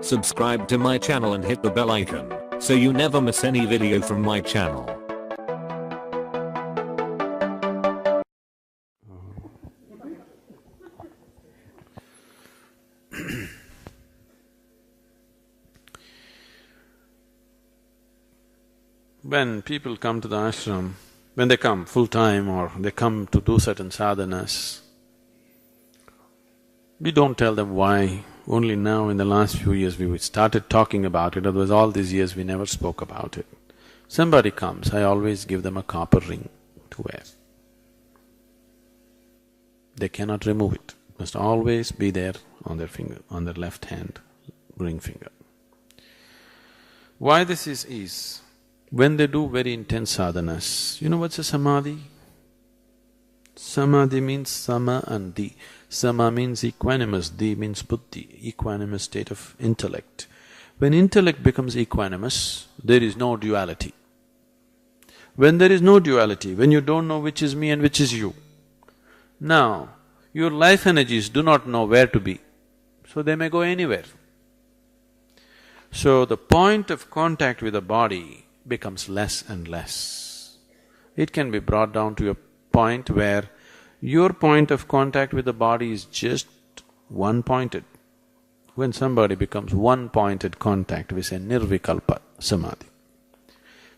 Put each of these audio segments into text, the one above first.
Subscribe to my channel and hit the bell icon, so you never miss any video from my channel. When people come to the ashram, when they come full-time or they come to do certain sadhanas, we don't tell them why. Only now in the last few years we started talking about it, otherwise all these years we never spoke about it. Somebody comes, I always give them a copper ring to wear. They cannot remove it, it must always be there on their finger, on their left hand, ring finger. Why this is when they do very intense sadhanas, you know what's a samadhi? Samadhi means sama and di. Sama means equanimous, di means buddhi, equanimous state of intellect. When intellect becomes equanimous, there is no duality. When there is no duality, when you don't know which is me and which is you, now your life energies do not know where to be, so they may go anywhere. So the point of contact with the body becomes less and less. It can be brought down to a point where your point of contact with the body is just one-pointed. When somebody becomes one-pointed contact, we say nirvikalpa samadhi.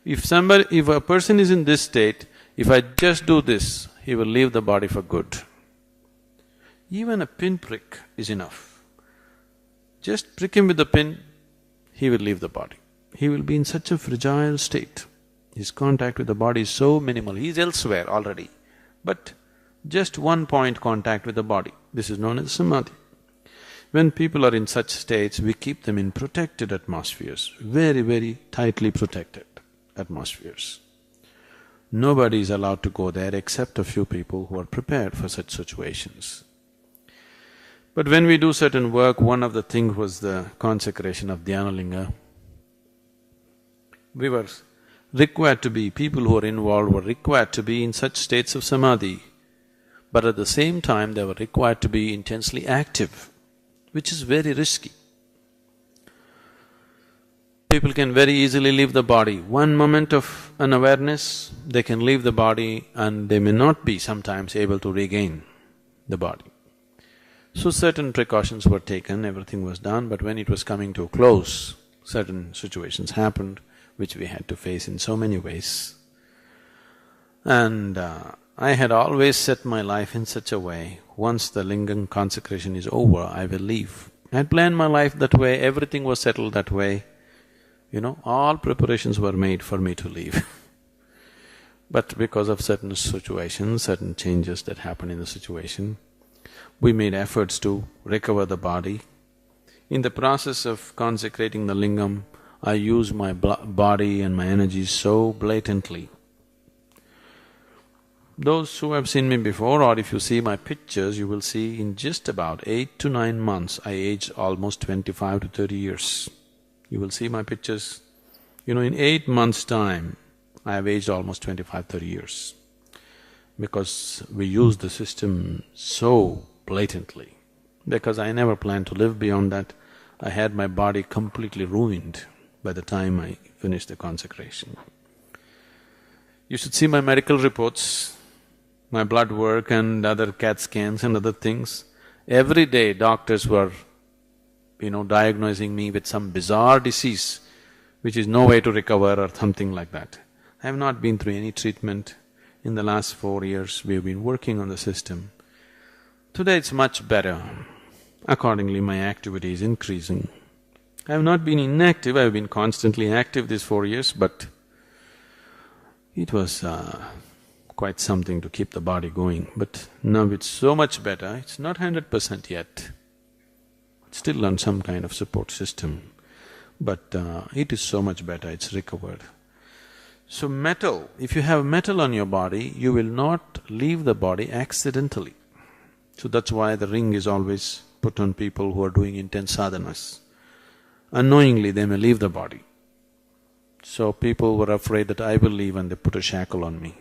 If a person is in this state, if I just do this, he will leave the body for good. Even a pinprick is enough. Just prick him with the pin, he will leave the body. He will be in such a fragile state. His contact with the body is so minimal, he is elsewhere already. But just one point contact with the body, this is known as samadhi. When people are in such states, we keep them in protected atmospheres, very, very tightly protected atmospheres. Nobody is allowed to go there except a few people who are prepared for such situations. But when we do certain work, one of the things was the consecration of Dhyanalinga. We were required to be, people who were involved were required to be in such states of samadhi, but at the same time they were required to be intensely active, which is very risky. People can very easily leave the body. One moment of unawareness, they can leave the body and they may not be sometimes able to regain the body. So certain precautions were taken, everything was done, but when it was coming to a close, certain situations happened which we had to face in so many ways. And I had always set my life in such a way, once the lingam consecration is over, I will leave. I had planned my life that way, everything was settled that way, all preparations were made for me to leave. But because of certain situations, certain changes that happened in the situation, we made efforts to recover the body. In the process of consecrating the lingam, I used my body and my energy so blatantly. Those who have seen me before, or if you see my pictures, you will see in just about 8 to 9 months, I aged almost 25 to 30 years. You will see my pictures. In 8 months' time, I have aged almost 25-30 years. Because we used the system so blatantly. Because I never planned to live beyond that, I had my body completely ruined by the time I finished the consecration. You should see my medical reports, my blood work and other CAT scans and other things. Every day doctors were, diagnosing me with some bizarre disease which is no way to recover or something like that. I have not been through any treatment. In the last 4 years, we have been working on the system. Today it's much better. Accordingly, my activity is increasing. I have not been inactive, I have been constantly active these 4 years, but it was quite something to keep the body going. But now it's so much better, it's not 100% yet. It's still on some kind of support system, but it is so much better, it's recovered. So metal, if you have metal on your body, you will not leave the body accidentally. So that's why the ring is always put on people who are doing intense sadhanas. Unknowingly they may leave the body. So people were afraid that I will leave and they put a shackle on me.